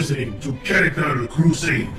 listening to Character Crusade.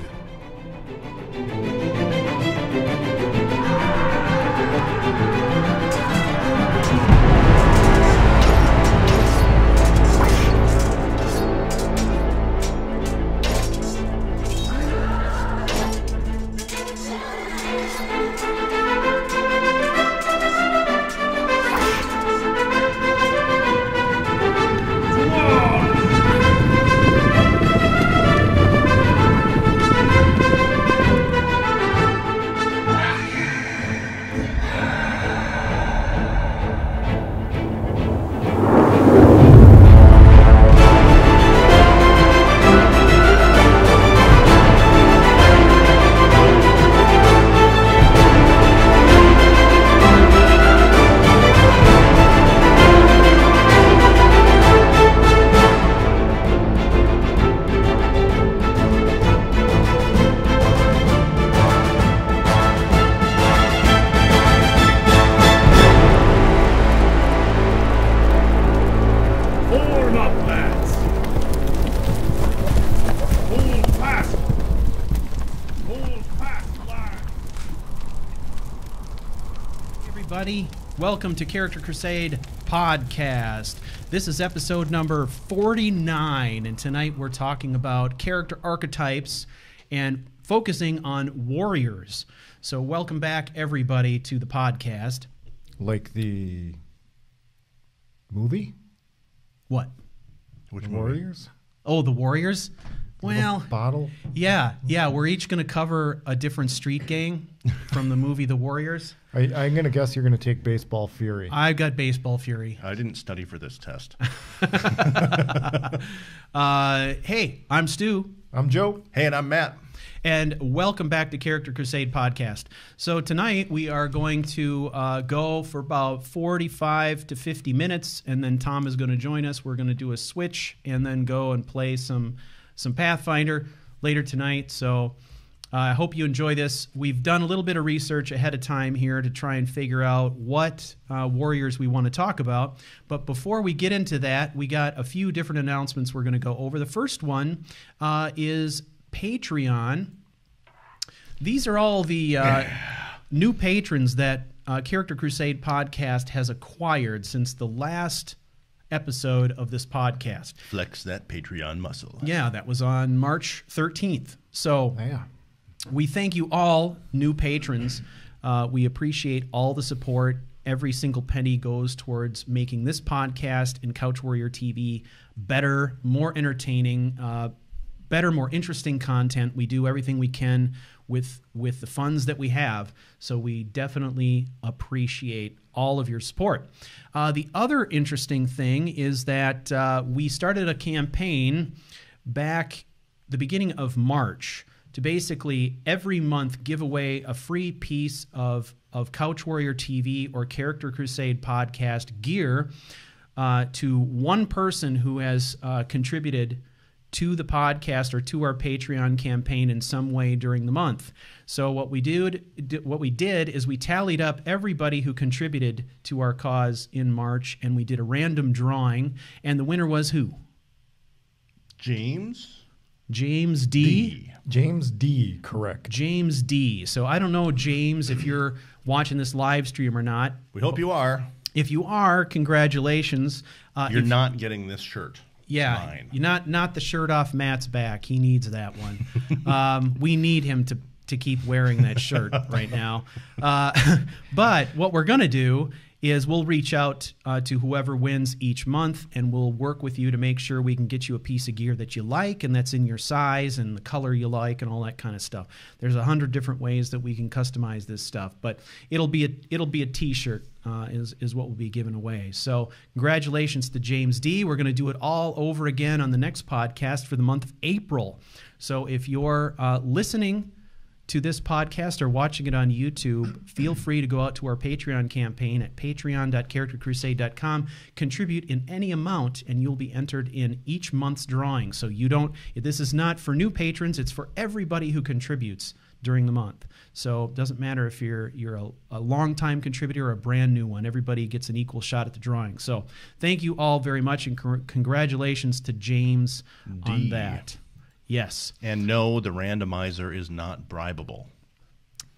Welcome to Character Crusade Podcast. This is episode number 49, and tonight we're talking about character archetypes and focusing on warriors. So welcome back, everybody, to the podcast. Like the movie? What? Which Warriors? Oh, the Warriors? Well, bottle? Yeah. We're each going to cover a different street gang from the movie The Warriors. I'm going to guess you're going to take Baseball Fury. I've got Baseball Fury. I didn't study for this test. Hey, I'm Stu. I'm Joe. Hey, and I'm Matt. And welcome back to Character Crusade Podcast. So tonight we are going to go for about 45 to 50 minutes, and then Tom is going to join us. We're going to do a switch and then go and play some Pathfinder later tonight. So I hope you enjoy this. We've done a little bit of research ahead of time here to try and figure out what warriors we want to talk about. But before we get into that, we got a few different announcements we're going to go over. The first one is Patreon. These are all the new patrons that Character Crusade Podcast has acquired since the last episode of this podcast. Flex that Patreon muscle. Yeah, that was on March 13th. So yeah. We thank you all, new patrons. We appreciate all the support. Every single penny goes towards making this podcast and Couch Warrior TV better, more entertaining, better, more interesting content. We do everything we can with the funds that we have. So we definitely appreciate all of your support. The other interesting thing is that we started a campaign back the beginning of March to basically every month give away a free piece of Couch Warrior TV or Character Crusade podcast gear to one person who has contributed to the podcast or to our Patreon campaign in some way during the month. So what we did is we tallied up everybody who contributed to our cause in March, and we did a random drawing, and the winner was who? James D. James D, correct. James D. So I don't know, James, if you're watching this live stream or not. We hope you are. If you are, congratulations. You're not getting this shirt. Yeah, Mine. You're not the shirt off Matt's back. He needs that one. We need him to keep wearing that shirt right now. But what we're going to do is we'll reach out to whoever wins each month, and we'll work with you to make sure we can get you a piece of gear that you like and that's in your size and the color you like and all that kind of stuff. There's 100 different ways that we can customize this stuff, but it'll be a T-shirt is what will be given away. So congratulations to James D. We're going to do it all over again on the next podcast for the month of April. So if you're listening to this podcast or watching it on YouTube, feel free to go out to our Patreon campaign at patreon.charactercrusade.com. Contribute in any amount, and you'll be entered in each month's drawing. So this is not for new patrons, it's for everybody who contributes during the month. So it doesn't matter if you're a long-time contributor or a brand new one. Everybody gets an equal shot at the drawing. So thank you all very much, and congratulations to James on that. Yes. And no, the randomizer is not bribable.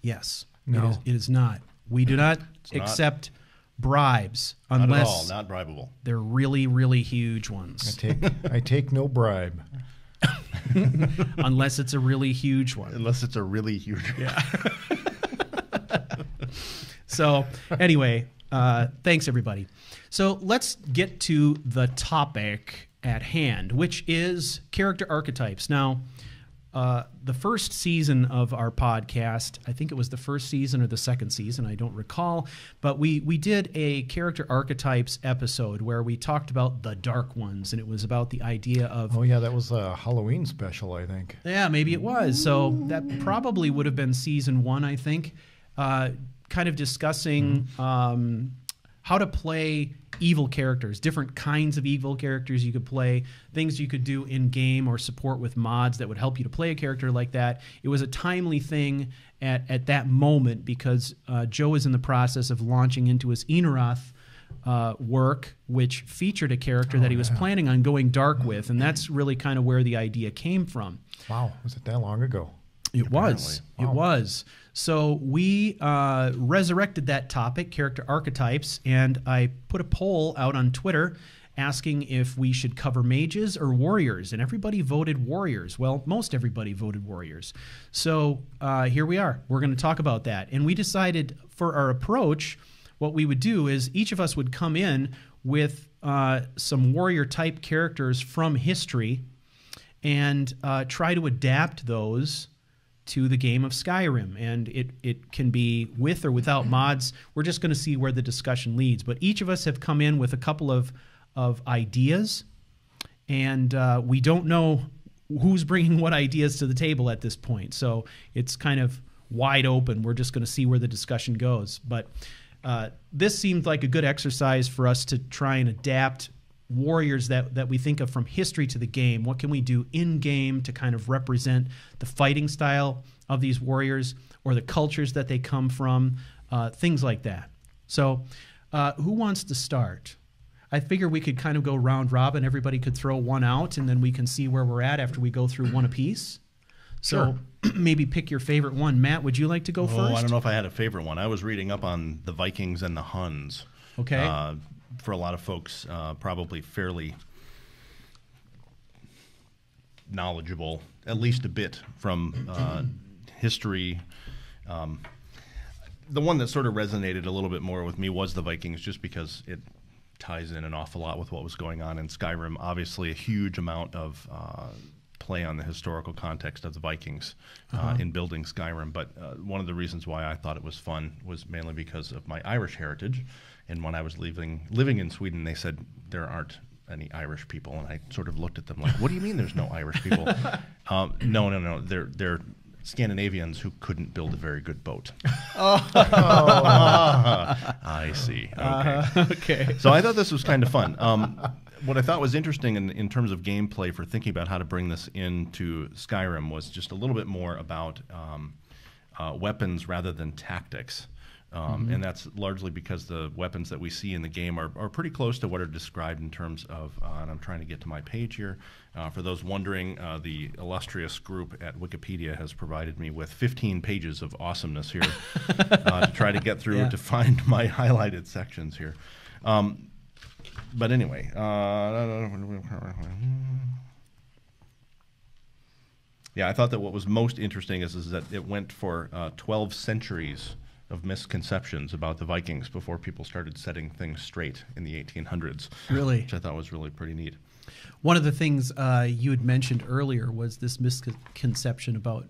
Yes. No. It is not. We do not accept bribes Not unless at all, not bribable. they're really, really huge ones. I take no bribe. Unless it's a really huge one. Unless it's a really huge. Yeah. So anyway, thanks everybody. So let's get to the topic at hand, which is character archetypes. Now, the first season of our podcast, I think it was the first season or the second season, I don't recall, but we did a character archetypes episode where we talked about the dark ones, and it was about the idea of... Oh, yeah, that was a Halloween special, I think. Yeah, maybe it was. So that probably would have been season 1, I think, kind of discussing how to play evil characters, different kinds of evil characters you could play, things you could do in game or support with mods that would help you to play a character like that. It was a timely thing at that moment because Joe is in the process of launching into his Enaroth work, which featured a character that he was planning on going dark with, and that's really kind of where the idea came from. Wow, was it that long ago? It was. Wow. It was. So we resurrected that topic, character archetypes, and I put a poll out on Twitter asking if we should cover mages or warriors, and everybody voted warriors. Well, most everybody voted warriors. So here we are. We're going to talk about that. And we decided for our approach, what we would do is each of us would come in with some warrior-type characters from history and try to adapt those to the game of Skyrim, and it can be with or without mods. We're just going to see where the discussion leads. But each of us have come in with a couple of ideas, and we don't know who's bringing what ideas to the table at this point. So it's kind of wide open. We're just going to see where the discussion goes. But this seemed like a good exercise for us to try and adapt warriors that we think of from history to the game. What can we do in-game to kind of represent the fighting style of these warriors or the cultures that they come from, things like that. So who wants to start? I figure we could kind of go round robin. Everybody could throw one out, and then we can see where we're at after we go through one apiece. So maybe pick your favorite one. Matt, would you like to go first? Oh, I don't know if I had a favorite one. I was reading up on the Vikings and the Huns. Okay. For a lot of folks, probably fairly knowledgeable, at least a bit from history. The one that sort of resonated a little bit more with me was the Vikings, just because it ties in an awful lot with what was going on in Skyrim. Obviously, a huge amount of play on the historical context of the Vikings in building Skyrim. But one of the reasons why I thought it was fun was mainly because of my Irish heritage. And when I was living in Sweden, they said there aren't any Irish people, and I sort of looked at them like, "What do you mean there's no Irish people?" No. They're Scandinavians who couldn't build a very good boat. I see. Okay. Okay. So I thought this was kind of fun. What I thought was interesting in terms of gameplay for thinking about how to bring this into Skyrim was just a little bit more about weapons rather than tactics. And that's largely because the weapons that we see in the game are pretty close to what are described in terms of, and I'm trying to get to my page here. For those wondering, the illustrious group at Wikipedia has provided me with 15 pages of awesomeness here to try to get through to find my highlighted sections here. But anyway, yeah, I thought that what was most interesting is that it went for 12 centuries of misconceptions about the Vikings before people started setting things straight in the 1800s. Really? Which I thought was really pretty neat. One of the things you had mentioned earlier was this misconception about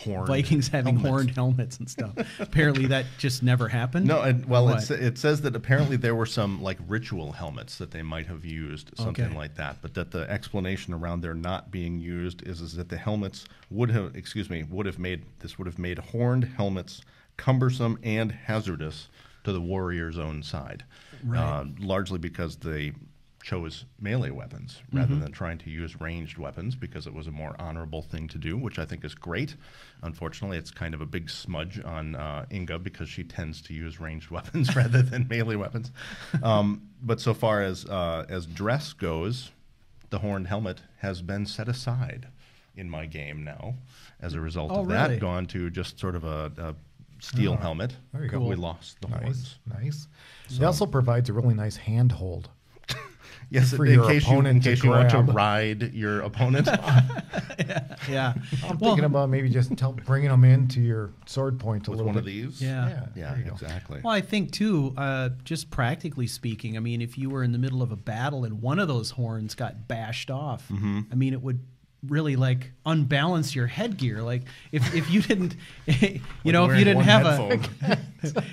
Vikings having horned helmets and stuff. Apparently that just never happened. No, it says that apparently there were some like ritual helmets that they might have used, something like that. But that the explanation around their not being used is that the helmets would have made horned helmets cumbersome and hazardous to the warrior's own side, largely because they chose melee weapons rather than trying to use ranged weapons because it was a more honorable thing to do, which I think is great. Unfortunately, it's kind of a big smudge on Inga because she tends to use ranged weapons rather than melee weapons. But so far as dress goes, the horned helmet has been set aside. in my game now as a result Oh, of really? that. Gone to just sort of a steel helmet. there you go. We lost the horns. Nice. It also provides a really nice handhold. Yes, For in your case opponent to you want to grab. ride your opponent. Yeah. I'm thinking about maybe just bringing them into your sword point a With little one bit. of these. Yeah. Yeah, there you go. exactly. Well, I think too, just practically speaking, I mean, if you were in the middle of a battle and one of those horns got bashed off, I mean, it would really like unbalance your headgear. Like if you didn't, you know, if you didn't have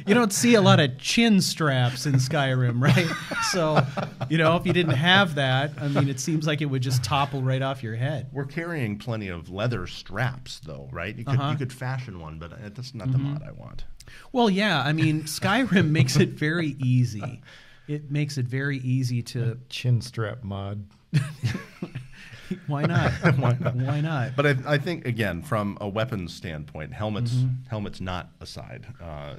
you don't see a lot of chin straps in Skyrim, right? So, you know, if you didn't have that, I mean, it seems like it would just topple right off your head. We're carrying plenty of leather straps, though, right? You could fashion one, but that's not the mod I want. Well, yeah, I mean, Skyrim makes it very easy. It makes it very easy to. Chin strap mod. Why not? Why not? But I think, again, from a weapons standpoint, helmets not aside,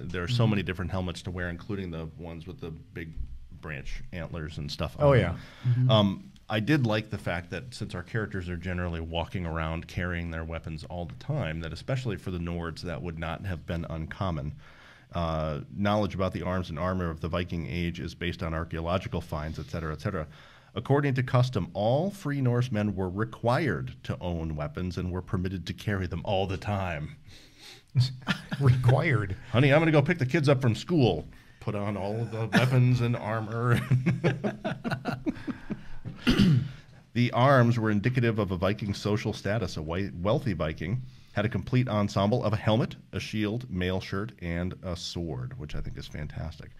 there are so many different helmets to wear, including the ones with the big branch antlers and stuff on Oh, them. yeah. I did like the fact that since our characters are generally walking around carrying their weapons all the time, that especially for the Nords, that would not have been uncommon. Knowledge about the arms and armor of the Viking Age is based on archaeological finds, et cetera, et cetera. According to custom, all free Norsemen were required to own weapons and were permitted to carry them all the time. Required. Honey, I'm going to go pick the kids up from school. Put on all of the weapons and armor. The arms were indicative of a Viking social status. A wealthy Viking had a complete ensemble of a helmet, a shield, mail shirt, and a sword, which I think is fantastic.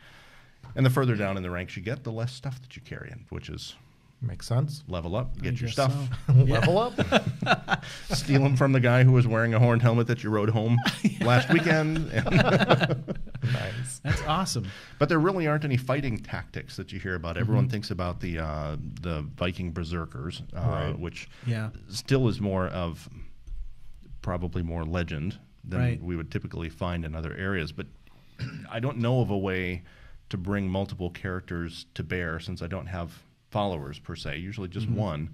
And the further down in the ranks you get, the less stuff that you carry in, which is Makes sense. level up, get your guess stuff. so. Level up. Steal them from the guy who was wearing a horned helmet that you rode home last weekend. Nice. That's awesome. But there really aren't any fighting tactics that you hear about. Everyone thinks about the Viking berserkers, Right. which Yeah. still is more of probably more legend than Right. we would typically find in other areas. But I don't know of a way to bring multiple characters to bear since I don't have followers per se, usually just one.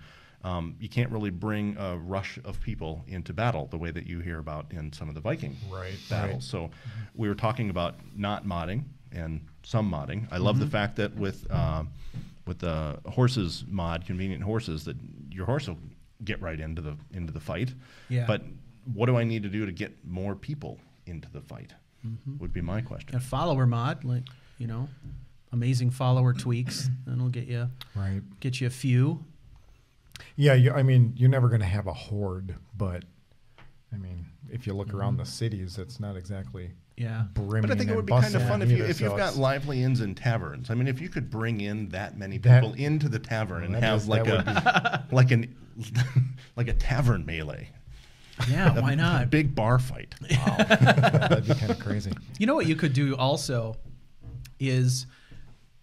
You can't really bring a rush of people into battle the way that you hear about in some of the Viking battles. Right. So we were talking about not modding and some modding. I love the fact that with the horses mod, convenient horses, that your horse will get right into the fight. Yeah. But what do I need to do to get more people into the fight? Would be my question. A follower mod, like, you know, amazing follower tweaks, that'll get you a few. Yeah, I mean, you're never going to have a horde, but I mean, if you look around the cities, it's not exactly Yeah. brimming. But I think it and would be kind of bustling fun if either, if you've so got it's- lively inns and taverns. I mean, if you could bring in that many That- people into the tavern and that have is- like that like a tavern melee, Yeah, why a not? big bar fight. Wow, that'd be kind of crazy. You know what you could do also is,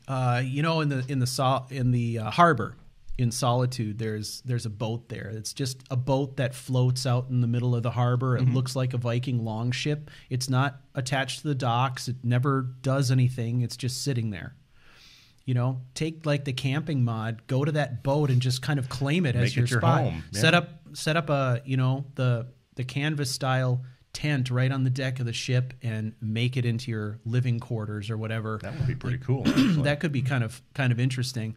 you know, in the harbor in Solitude, there's a boat there. It's just a boat that floats out in the middle of the harbor. It looks like a Viking longship. It's not attached to the docks. It never does anything. It's just sitting there. You know, take like the camping mod, go to that boat and just kind of claim it as Make your it your spot. home. Yeah. Set up a, you know, the canvas style tent right on the deck of the ship and make it into your living quarters or whatever. That would be pretty cool. actually. That could be kind of interesting.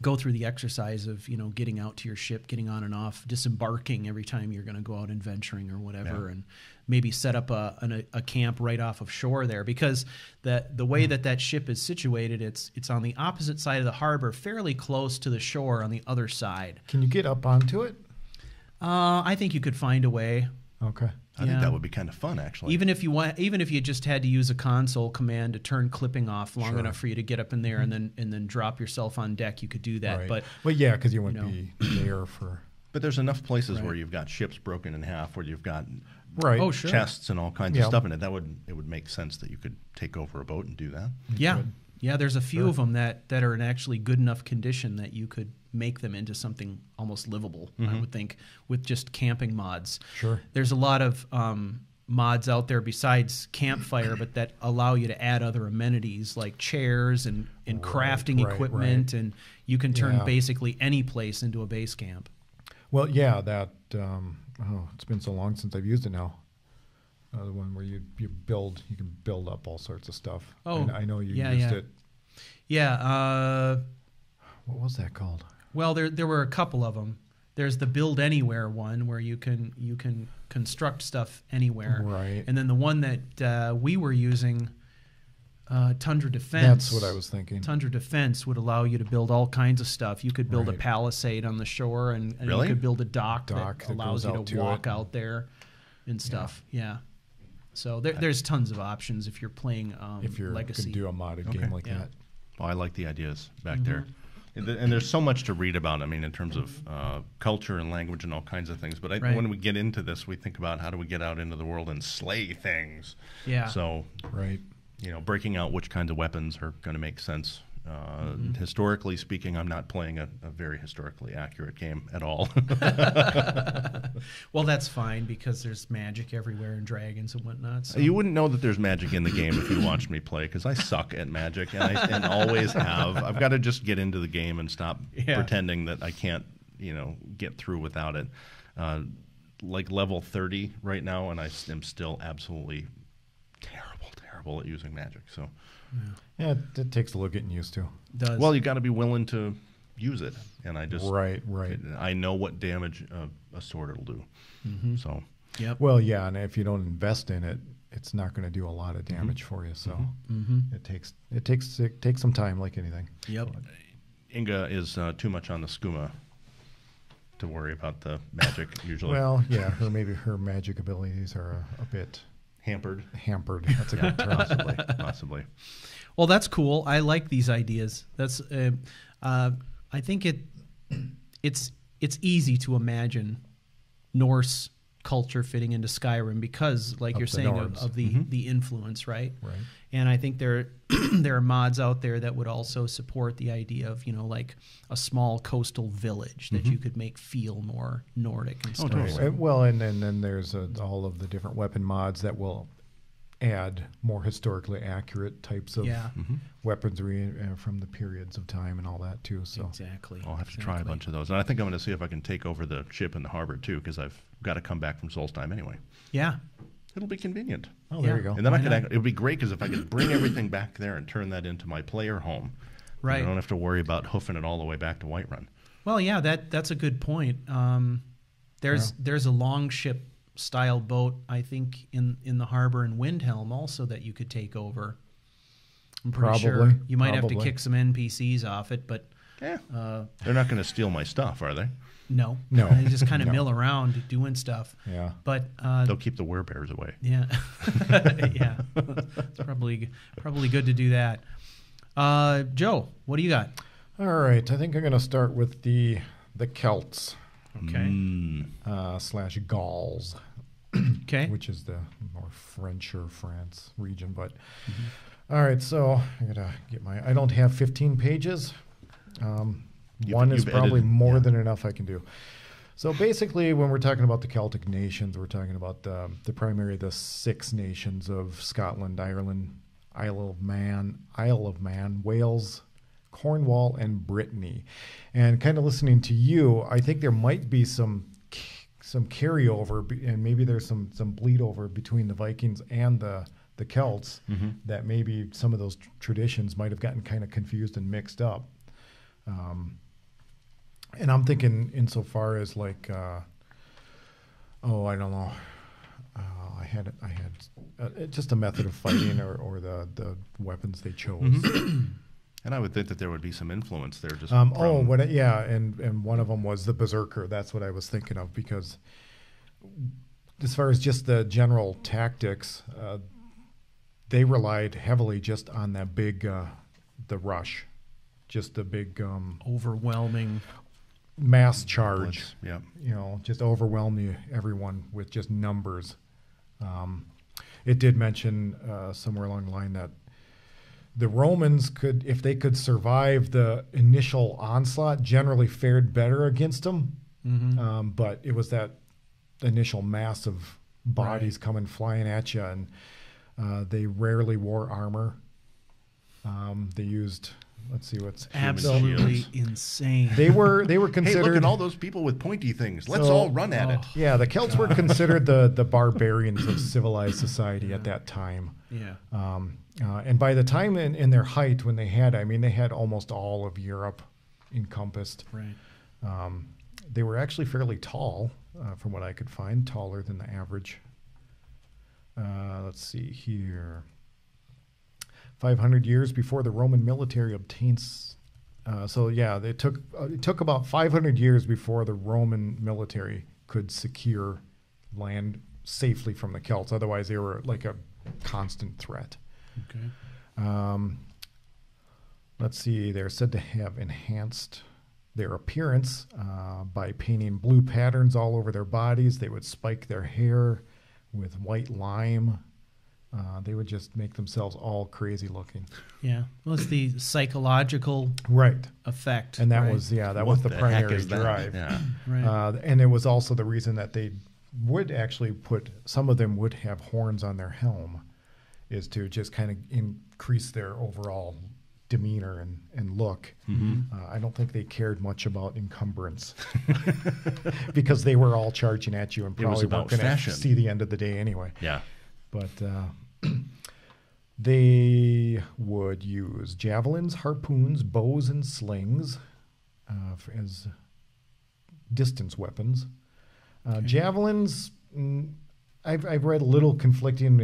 Go through the exercise of, you know, getting out to your ship, getting on and off, disembarking every time you're going to go out and venturing or whatever, and maybe set up a camp right off of shore there, because the way that ship is situated, it's on the opposite side of the harbor, fairly close to the shore on the other side. Can you get up onto it? I think you could find a way. Okay. I think Yeah. that would be kind of fun, actually. Even if you just had to use a console command to turn clipping off long Sure. enough for you to get up in there and then drop yourself on deck, you could do that. Right. But well, yeah, because you wouldn't you be there for. But there's enough places Right. where you've got ships broken in half, where you've got Right. Oh, sure. chests and all kinds Yeah. of stuff in it. It would make sense that you could take over a boat and do that. yeah, yeah, there's a few Sure. of them that are in actually good enough condition that you could make them into something almost livable. I would think, with just camping mods. Sure. There's a lot of mods out there besides campfire, but that allow you to add other amenities like chairs and crafting right, equipment, and you can turn Yeah. basically any place into a base camp. Well, yeah, that. It's been so long since I've used it now. The one where you can build up all sorts of stuff. Oh, I know you yeah, used yeah. it. Yeah. What was that called? Well, there were a couple of them. There's the build anywhere one where you can construct stuff anywhere. Right. And then the one that we were using, Tundra Defense. That's what I was thinking. Tundra Defense would allow you to build all kinds of stuff. You could build a Right. palisade on the shore, and Really? you could build a dock Dock that that allows goes you out to to walk it. out there and stuff. Yeah. So there's tons of options if you're playing If you're going Legacy. to do a modded Okay. game like Yeah. that. Well, I like the ideas back there. And there's so much to read about, I mean, in terms of culture and language and all kinds of things. But Right. when we get into this, we think about how do we get out into the world and slay things. Yeah. So, Right. breaking out which kinds of weapons are going to make sense. Historically speaking, I'm not playing a very historically accurate game at all. Well, that's fine because there's magic everywhere and dragons and whatnot. So. You wouldn't know that there's magic in the game if you watched me play, because I suck at magic and always have. I've got to just get into the game and stop pretending that I can't, get through without it. Like level 30 right now, and I am still absolutely terrible at using magic. So, Yeah, it takes a little getting used to. Does. well, you got to be willing to use it, and I just Right. I know what damage a sword will do. So. Yep. Well, yeah, and if you don't invest in it, it's not going to do a lot of damage for you. So it takes some time, like anything. Yep. Inga is too much on the skooma to worry about the magic usually. Well, yeah, maybe her magic abilities are a bit hampered. That's a good term. Possibly. Well, that's cool. I like these ideas. That's I think it's easy to imagine Norse culture fitting into Skyrim because, like Of you're the saying, Nords. of the influence, right? Right. And I think there there are mods out there that would also support the idea of like a small coastal village that you could make feel more Nordic and stuff. totally. Well, and then there's all of the different weapon mods that will add more historically accurate types of Yeah. weaponry from the periods of time and all that too. So Exactly. I'll have to try a bunch of those. And I think I'm going to see if I can take over the ship in the harbor too, because I've got to come back from Solstheim anyway. Yeah. It'll be convenient. oh, there Yeah. you go. And then Why I could not? it would be great because if I could bring everything back there and turn that into my player home, Right. I don't have to worry about hoofing it all the way back to Whiterun. Well, yeah, that's a good point. There's a longship style boat, I think, in the harbor in Windhelm also that you could take over. I'm pretty sure Probably, you might have to probably. kick some NPCs off it, but Yeah. They're not going to steal my stuff, are they? no, No. they just kind of No. mill around doing stuff. Yeah. But They'll keep the werebears away. yeah, yeah, it's probably good to do that. Joe, what do you got? All right. I think I'm going to start with the Celts Okay, slash Gauls, okay, which is the more French or France region. But all right, so I gotta get I don't have 15 pages. One is you've probably edited- more yeah. than enough I can do. So basically, when we're talking about the Celtic nations, we're talking about the the 6 nations of Scotland, Ireland, Isle of Man, Wales, Cornwall, and Brittany. And kind of listening to you, I think there might be some carryover, and maybe there's some bleed over between the Vikings and the Celts, that maybe some of those traditions might have gotten kind of confused and mixed up. And I'm thinking insofar as like, I don't know. I had just a method of fighting or the weapons they chose. And I would think that there would be some influence there. Just And one of them was the Berserker. That's what I was thinking of, because as far as just the general tactics, they relied heavily just on that big, the rush, just the big overwhelming. mass charge. Yeah. Just overwhelm everyone with just numbers. It did mention somewhere along the line that the Romans if they could survive the initial onslaught, generally fared better against them. But it was that initial mass of bodies coming flying at you, and they rarely wore armor. They used let's see what's Absolutely shields. insane. They were Hey, considered. look at all those people with pointy things. Let's So- all run at it. Yeah, the Celts were considered the barbarians of civilized society at that time. Yeah. And by the time in their height, when they had, I mean, they had almost all of Europe encompassed. Right. They were actually fairly tall, from what I could find, taller than the average. Let's see here. 500 years before the Roman military obtains. So yeah, it took about 500 years before the Roman military could secure land safely from the Celts. Otherwise, they were like a constant threat. Okay. Let's see. They're said to have enhanced their appearance by painting blue patterns all over their bodies. They would spike their hair with white lime. They would just make themselves all crazy looking. Yeah. Well, it's the psychological Right. effect. And that right? was, that What was the heck primary is that? drive. Yeah. Right. And it was also the reason that they would actually some of them would have horns on their helm, is to just kind of increase their overall demeanor and look. I don't think they cared much about encumbrance because they were all charging at you and It was probably about weren't going to fashion. see the end of the day anyway. Yeah. But they would use javelins, harpoons, bows, and slings as distance weapons. Javelins, I've read a little conflicting.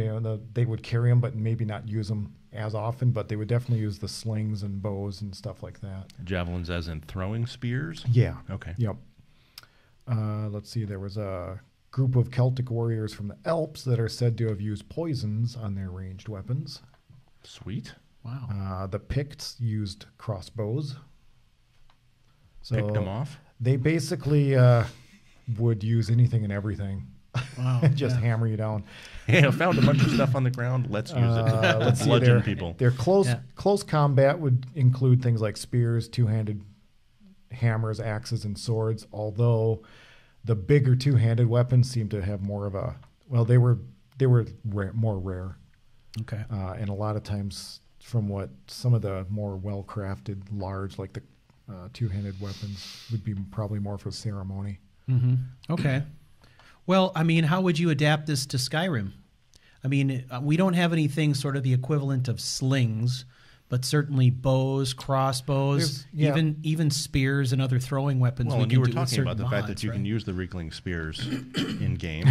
They would carry them, but maybe not use them as often. But they would definitely use the slings and bows and stuff like that. Javelins as in throwing spears? Yeah. Okay. Yep. Let's see. There was a group of Celtic warriors from the Alps that are said to have used poisons on their ranged weapons. Sweet. Wow. The Picts used crossbows. So Picked them off? They basically would use anything and everything. Wow. Just hammer you down. Hey, I found a bunch of stuff on the ground. Let's use it to Let's see. bludgeon people. Their close combat would include things like spears, two-handed hammers, axes, and swords. Although the bigger two-handed weapons seem to have more of a they were more rare, Okay. and a lot of times, from what some of the more well-crafted, large, like the two-handed weapons, would be probably more for ceremony. Mm-hmm. Okay. Well, I mean, how would you adapt this to Skyrim? I mean, we don't have anything sort of the equivalent of slings, but certainly bows, crossbows, even spears and other throwing weapons. Well, we and can you were do with talking about certain the fact mods, that you right? can use the Riegling spears in game,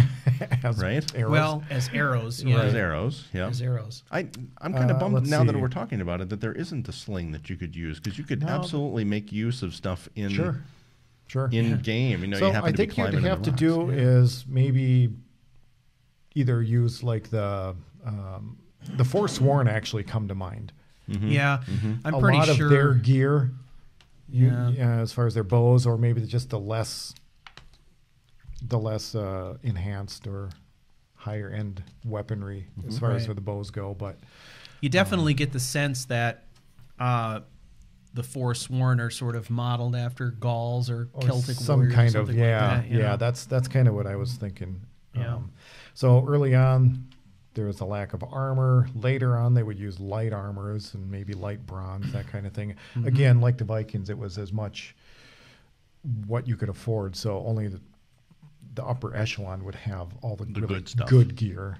As right? arrows. Well, as arrows, yeah. As arrows, yeah. As arrows. I'm kind of bummed let's now that see. we're talking about it that there isn't a sling that you could use, because you could No. absolutely make use of stuff in Sure. in game. You know, So you happen I to be think you'd climbing have in to the do rocks. is maybe either use like the Forsworn actually come to mind. Yeah, I'm a pretty lot sure. of their gear, Yeah. as far as their bows, or maybe just the less enhanced or higher end weaponry as far as Right. the bows go. But You definitely get the sense that the Forsworn are sort of modeled after Gauls or Celtic some warriors or kind of something like that, you know? that's kind of what I was thinking. Yeah. So early on, there was a lack of armor. Later on, they would use light armors and maybe light bronze, that kind of thing. Again, like the Vikings, it was as much what you could afford. So only the upper echelon would have all the really good stuff. good gear.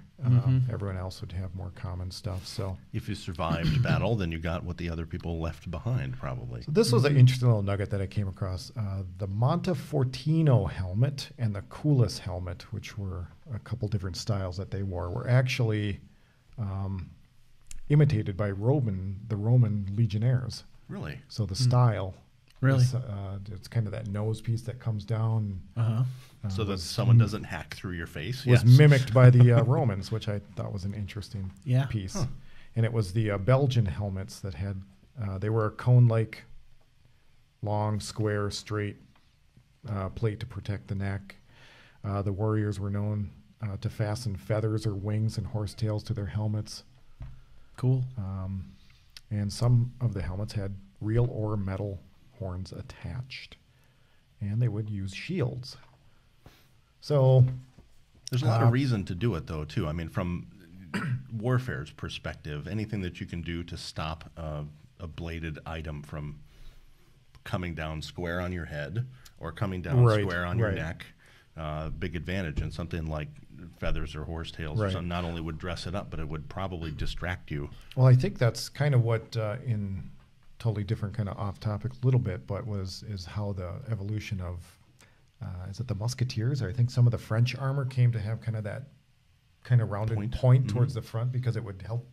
Everyone else would have more common stuff. So If you survived battle, then you got what the other people left behind, probably. this was an interesting little nugget that I came across. The Montefortino helmet and the Coulis helmet, which were a couple different styles that they were actually imitated by the Roman legionnaires. Really? So the style, Really? it's kind of that nose piece that comes down. Uh-huh. So that someone doesn't hack through your face? Was Yes. mimicked by the Romans, which I thought was an interesting Yeah. piece. And it was the Belgian helmets that had, they were a cone-like, long, square, straight plate to protect the neck. The warriors were known to fasten feathers or wings and horsetails to their helmets. Cool. And some of the helmets had real or metal horns attached. And they would use shields. So There's a lot of reason to do it, though, too. I mean, from warfare's perspective, anything that you can do to stop a a bladed item from coming down square on your head or coming down square on your neck. Big advantage. And something like feathers or horsetails or something not only would dress it up, but it would probably distract you. Well, I think that's kind of what in totally different kind of off topic a little bit, but is how the evolution of is it the musketeers, or I think some of the French armor came to have kind of that kind of rounded point towards the front, because it would help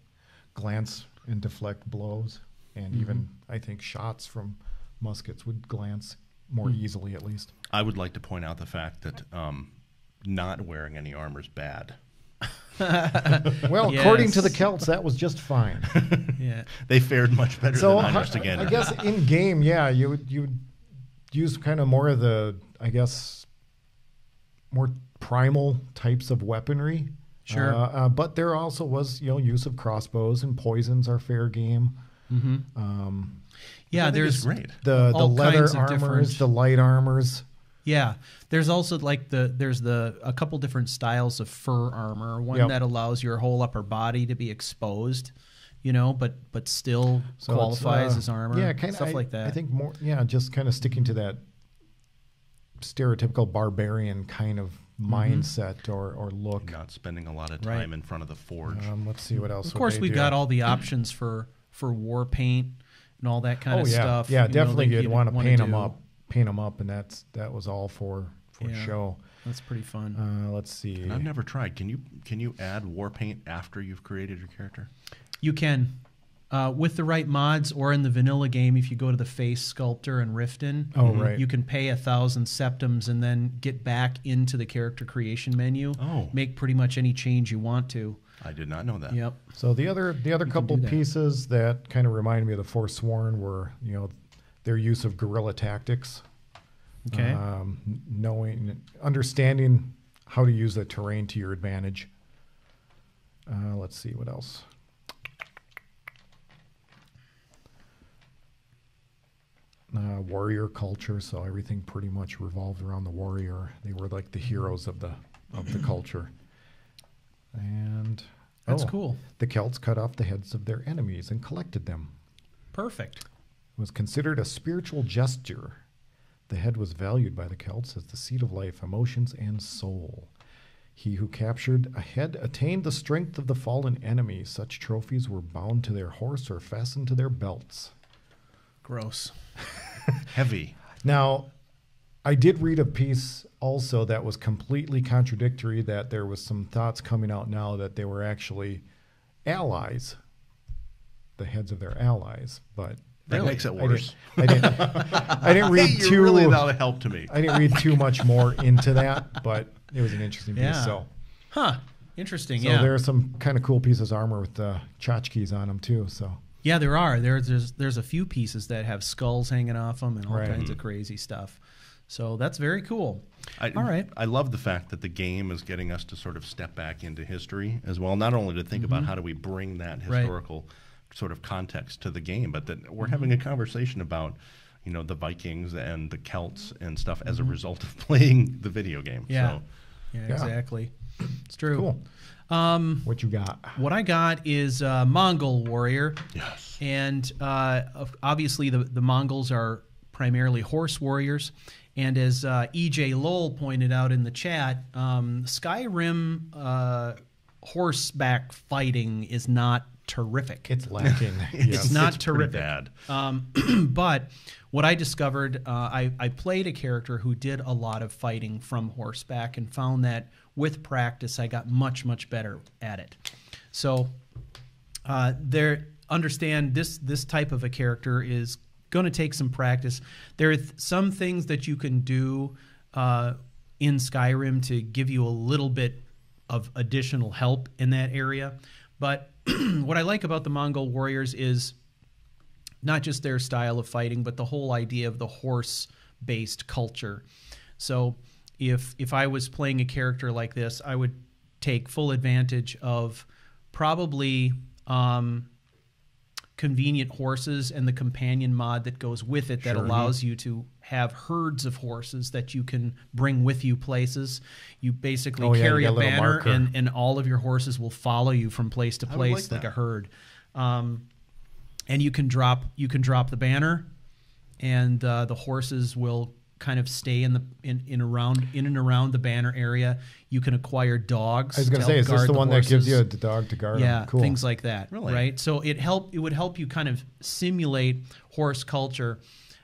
glance and deflect blows, and even I think shots from muskets would glance more easily, at least. I would like to point out the fact that not wearing any armor is bad. Well, according to the Celts, that was just fine. Yeah, they fared much better than I used to get. I guess in game, you would use kind of more of the, I guess, more primal types of weaponry. Sure. But there also was, use of crossbows, and poisons are fair game. Yeah, there's great. The leather kinds of armors, the light armors. Yeah, there's also like a couple different styles of fur armor. One that allows your whole upper body to be exposed, but still qualifies as armor. Yeah, kind of stuff like that. I think more. Yeah, just kind of sticking to that stereotypical barbarian kind of mindset or look. Not spending a lot of time in front of the forge. Let's see what else. Of course, we've got all the options for war paint and all that kind of stuff. Yeah, definitely you'd want to paint them up, and that was all for show. That's pretty fun. Let's see. And I've never tried. Can you add war paint after you've created your character? You can. With the right mods, or in the vanilla game, if you go to the face sculptor in Riften, you can pay 1,000 septims and then get back into the character creation menu. Make pretty much any change you want to. I did not know that. Yep. So the other couple pieces that kind of reminded me of the Forsworn were, their use of guerrilla tactics. Okay. Understanding how to use the terrain to your advantage. Let's see what else. Warrior culture, so everything pretty much revolved around the warrior. They were like the heroes of the culture. And that's cool. The Celts cut off the heads of their enemies and collected them. Perfect. It was considered a spiritual gesture. The head was valued by the Celts as the seat of life, emotions, and soul. He who captured a head attained the strength of the fallen enemy. Such trophies were bound to their horse or fastened to their belts. Gross. Heavy. Now, I did read a piece also that was completely contradictory, that there was some thoughts coming out now that they were actually allies, the heads of their allies, but that makes it worse. I didn't read you're too really not a help to me. I didn't read too much more into that, but it was an interesting piece. So, interesting. So there are some kind of cool pieces of armor with tchotchkes on them too. So. Yeah, there are. There's a few pieces that have skulls hanging off them and all kinds of crazy stuff. So that's very cool. All right. I love the fact that the game is getting us to sort of step back into history as well, not only to think about how do we bring that historical sort of context to the game, but that we're having a conversation about, the Vikings and the Celts and stuff as a result of playing the video game. Yeah. So, yeah, exactly. It's true. Cool. What you got? What I got is Mongol warrior. Yes. And obviously the Mongols are primarily horse warriors. And as E.J. Lowell pointed out in the chat, Skyrim horseback fighting is not terrific. It's lacking. It's not terrific. Bad. But what I discovered, I played a character who did a lot of fighting from horseback and found that with practice I got much, much better at it. So understand this type of a character is going to take some practice. There are some things that you can do in Skyrim to give you a little bit of additional help in that area. But what I like about the Mongol warriors is not just their style of fighting, but the whole idea of the horse-based culture. So if I was playing a character like this, I would take full advantage of probably convenient horses and the companion mod that goes with it that allows you to have herds of horses that you can bring with you places. You basically carry a banner and all of your horses will follow you from place to place like a herd. and you can drop the banner, and the horses will kind of stay in and around the banner area. You can acquire dogs. I was going to say, is this the one that gives you a dog to guard? Yeah, them? Cool. things like that. Really? Right? So it would help you kind of simulate horse culture.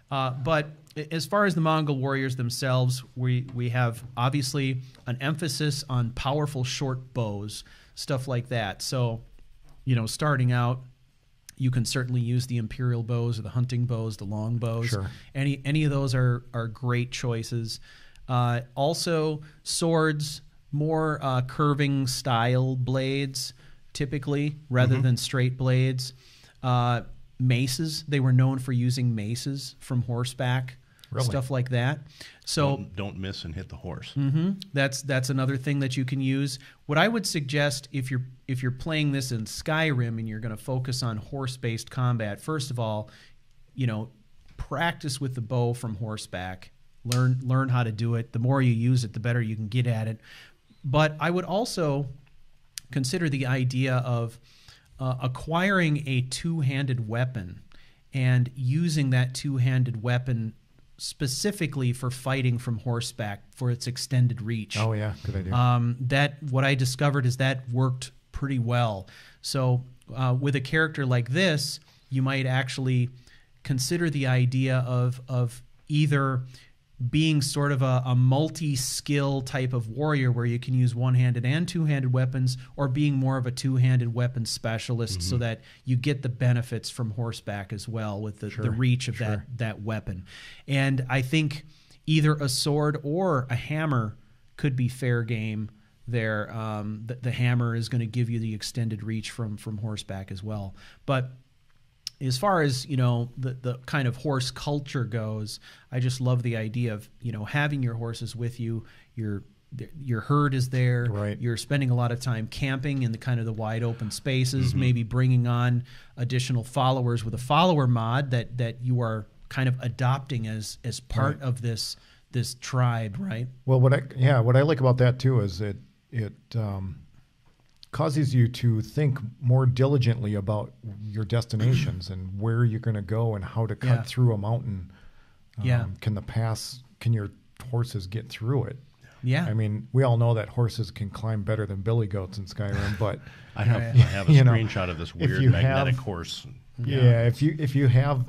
But as far as the Mongol warriors themselves, we have obviously an emphasis on powerful short bows, stuff like that. So, starting out, you can certainly use the imperial bows or the hunting bows, the long bows. Sure. Any of those are great choices. Also, swords, more curving style blades, typically, rather than straight blades. Maces, they were known for using maces from horseback, stuff like that. So don't miss and hit the horse. that's another thing that you can use. What I would suggest if you're playing this in Skyrim and you're going to focus on horse-based combat, first of all, practice with the bow from horseback. Learn how to do it. The more you use it, the better you can get at it. But I would also consider the idea of acquiring a two-handed weapon and using that two-handed weapon specifically for fighting from horseback for its extended reach. Oh yeah, good idea. What I discovered is that worked pretty well. So with a character like this, you might actually consider the idea of either being sort of a multi-skill type of warrior where you can use one-handed and two-handed weapons, or being more of a two-handed weapon specialist so that you get the benefits from horseback as well with the reach of that weapon. And I think either a sword or a hammer could be fair game there. The hammer is going to give you the extended reach from horseback as well. But as far as the kind of horse culture goes, I just love the idea of having your horses with you. Your herd is there. Right. You're spending a lot of time camping in the kind of the wide open spaces. Maybe bringing on additional followers with a follower mod that you are kind of adopting as part of this tribe, right? Well, what I like about that too is it causes you to think more diligently about your destinations and where you're going to go and how to cut through a mountain. Can your horses get through it? Yeah. I mean, we all know that horses can climb better than billy goats in Skyrim, but I have a screenshot of this weird magnetic horse. Yeah, if you have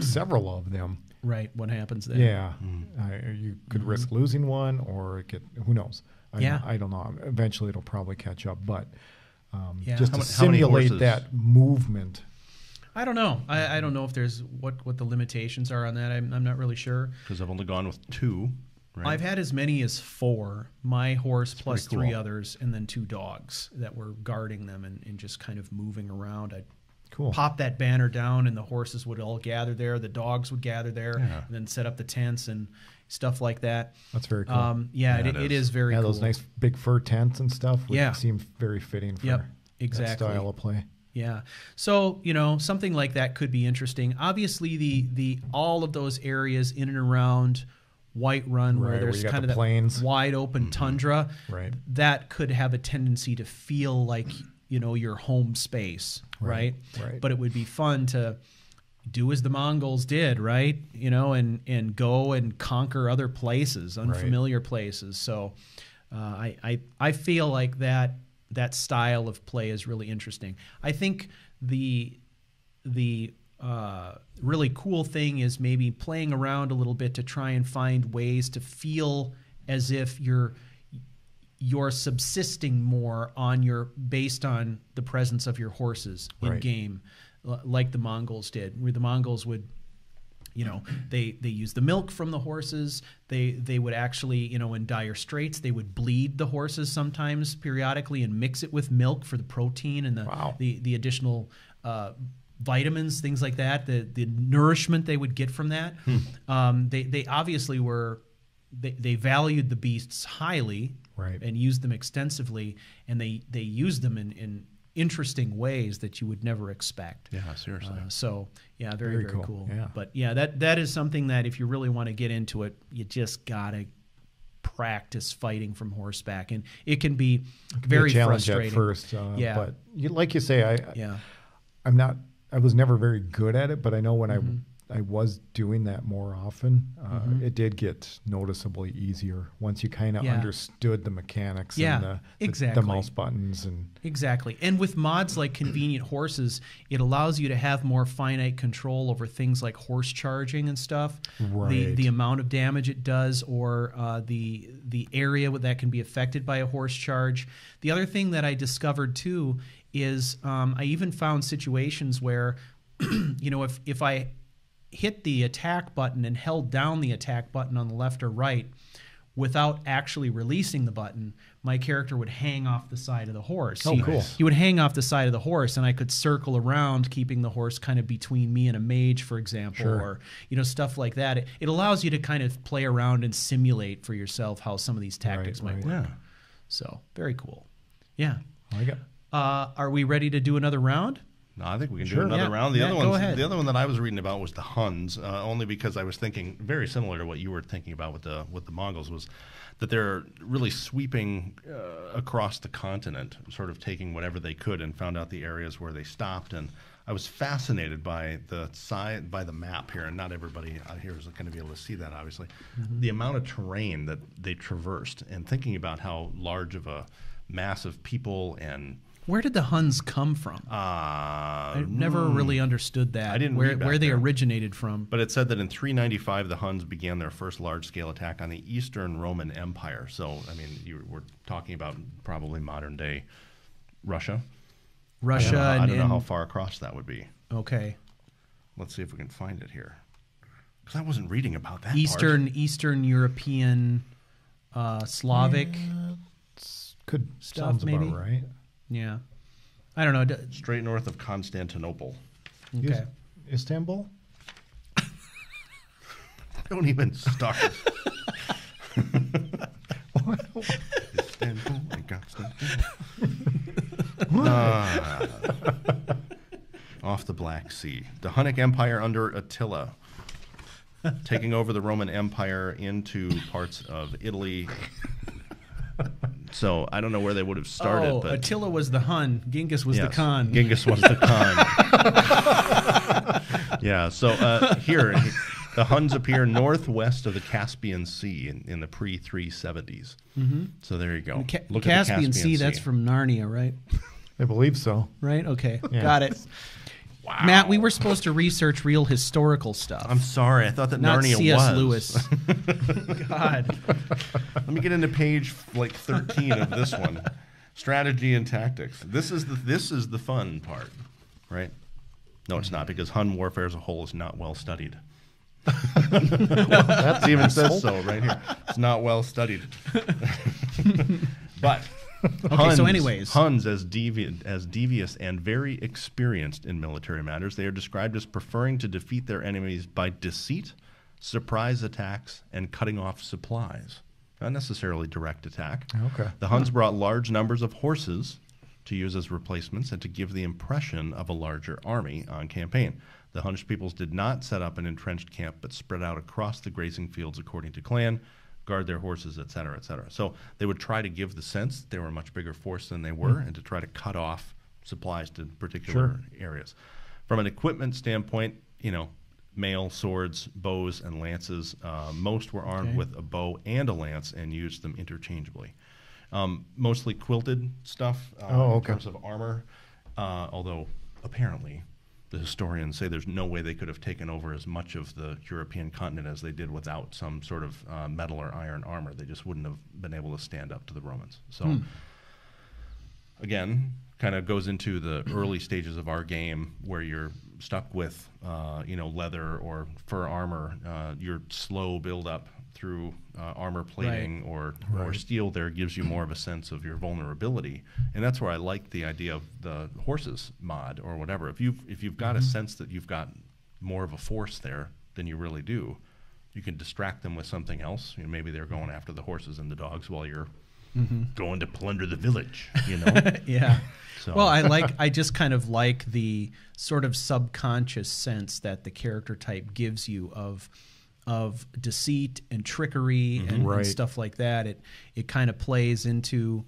several of them, right? What happens there? Yeah, you could risk losing one, or who knows? I don't know. Eventually, it'll probably catch up, but just to simulate that movement. I don't know. I don't know if there's what the limitations are on that. I'm not really sure. Because I've only gone with 2. Right? I've had as many as 4. My horse plus cool. 3 others, and then 2 dogs that were guarding them and just kind of moving around. I'd pop that banner down, and the horses would all gather there. The dogs would gather there, and then set up the tents and stuff like that. That's very cool. It is very cool. Those nice big fur tents and stuff would seem very fitting for that style of play. Yeah. So, something like that could be interesting. Obviously, the all of those areas in and around Whiterun where there's kind of that plains, wide open tundra, right? That could have a tendency to feel like, your home space, right? But it would be fun to do as the Mongols did, right? And go and conquer other places, unfamiliar places. So I feel like that style of play is really interesting. I think the really cool thing is maybe playing around a little bit to try and find ways to feel as if you're subsisting more based on the presence of your horses in game, like the Mongols did, where the Mongols would, they use the milk from the horses. They would actually, in dire straits, they would bleed the horses sometimes periodically and mix it with milk for the protein and the additional vitamins, things like that, the nourishment they would get from that. They obviously they valued the beasts highly, and used them extensively, and they used them in interesting ways that you would never expect. Yeah, seriously. Very cool. Yeah. But that is something that if you really want to get into it, you just gotta practice fighting from horseback, and it can be very a challenge frustrating at first. But like you say, I'm not I was never very good at it, but I know when I was doing that more often, it did get noticeably easier once you kind of understood the mechanics and the mouse buttons. Exactly. And with mods like Convenient Horses, it allows you to have more finite control over things like horse charging and stuff. Right. The amount of damage it does, or the area that can be affected by a horse charge. The other thing that I discovered too is I even found situations where, you know, if I hit the attack button and held down the attack button on the left or right without actually releasing the button, my character would hang off the side of the horse. Oh, cool. He would hang off the side of the horse, and I could circle around, keeping the horse kind of between me and a mage, for example, or, you know, stuff like that. It allows you to kind of play around and simulate for yourself how some of these tactics might work. Yeah. So, very cool. Yeah. I like it. Are we ready to do another round? No, I think we can do another round. The other one that I was reading about was the Huns, only because I was thinking very similar to what you were thinking about with the Mongols, was that they're really sweeping across the continent, sort of taking whatever they could, and found out the areas where they stopped. And I was fascinated by the map here, and not everybody out here is going to be able to see that, obviously. The amount of terrain that they traversed, and thinking about how large of a mass of people and where did the Huns come from? I never really understood that. I didn't where read back they there. originated from. But it said that in 395, the Huns began their first large-scale attack on the Eastern Roman Empire. So, I mean, we're talking about probably modern-day Russia. I don't know how far across that would be. Okay. Let's see if we can find it here. Because I wasn't reading about that Eastern European, Slavic Could stuff, sounds maybe? about right. Yeah. I don't know. Straight north of Constantinople. Okay. Istanbul? Don't even start. Istanbul and Constantinople. Off the Black Sea. The Hunnic Empire under Attila, taking over the Roman Empire into parts of Italy. So I don't know where they would have started. But Attila was the Hun. Genghis was the Khan. Genghis was the Khan. Yeah. So here, the Huns appear northwest of the Caspian Sea in the pre-370s. So there you go. Look at the Caspian Sea. That's from Narnia, right? I believe so. Right? Okay. Yeah. Got it. Wow. Matt, we were supposed to research real historical stuff. I'm sorry. I thought that not Narnia C.S. was. Lewis. God. Let me get into page 13 of this one. Strategy and tactics. This is the fun part, right? No, it's not, because Hun warfare as a whole is not well studied. That even says so right here. It's not well studied. But Okay, so anyways. Huns, as devious and very experienced in military matters, they are described as preferring to defeat their enemies by deceit, surprise attacks, and cutting off supplies. Not necessarily direct attack. Okay. The Huns brought large numbers of horses to use as replacements and to give the impression of a larger army on campaign. The Hunnish peoples did not set up an entrenched camp, but spread out across the grazing fields according to clan, guard their horses, etc., etc. So they would try to give the sense that they were a much bigger force than they were, and to try to cut off supplies to particular areas. From an equipment standpoint, mail, swords, bows, and lances. Most were armed with a bow and a lance and used them interchangeably. Mostly quilted stuff in terms of armor, although apparently the historians say there's no way they could have taken over as much of the European continent as they did without some sort of metal or iron armor. They just wouldn't have been able to stand up to the Romans. So, again, kind of goes into the early stages of our game where you're stuck with, leather or fur armor. Your slow build-up through armor plating or steel there gives you more of a sense of your vulnerability, and that's where I like the idea of the horses mod or whatever. If you've got a sense that you've got more of a force there than you really do, you can distract them with something else. Maybe they're going after the horses and the dogs while you're going to plunder the village. Yeah. So. Well, I just kind of like the sort of subconscious sense that the character type gives you of deceit and trickery and stuff like that. It kind of plays into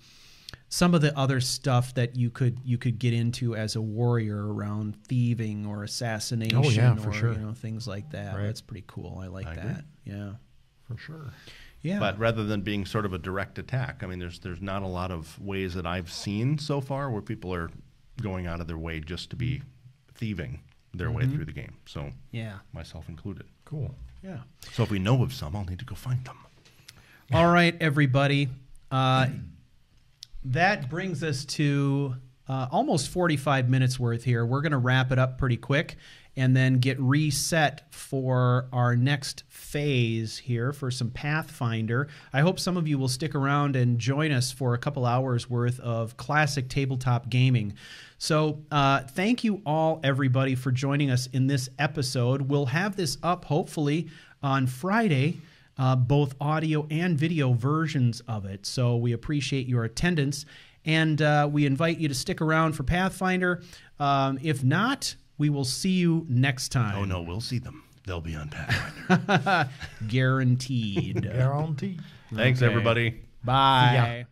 some of the other stuff that you could get into as a warrior around thieving or assassination, Oh, yeah, for or sure. things like that. Right. That's pretty cool. I like agree. that. Yeah. For sure. Yeah. But rather than being sort of a direct attack, I mean, there's not a lot of ways that I've seen so far where people are going out of their way just to be thieving their way through the game. So yeah. myself included. Cool. Yeah. So if we know of some, I'll need to go find them. All right, everybody. That brings us to almost 45 minutes worth here. We're going to wrap it up pretty quick and then get reset for our next phase here for some Pathfinder. I hope some of you will stick around and join us for a couple hours worth of classic tabletop gaming. So thank you all, everybody, for joining us in this episode. We'll have this up hopefully on Friday, both audio and video versions of it. So we appreciate your attendance, and we invite you to stick around for Pathfinder. If not, we will see you next time. Oh, no, we'll see them. They'll be on Pathfinder. Guaranteed. Guaranteed. Thanks, Okay. everybody. Bye. Yeah.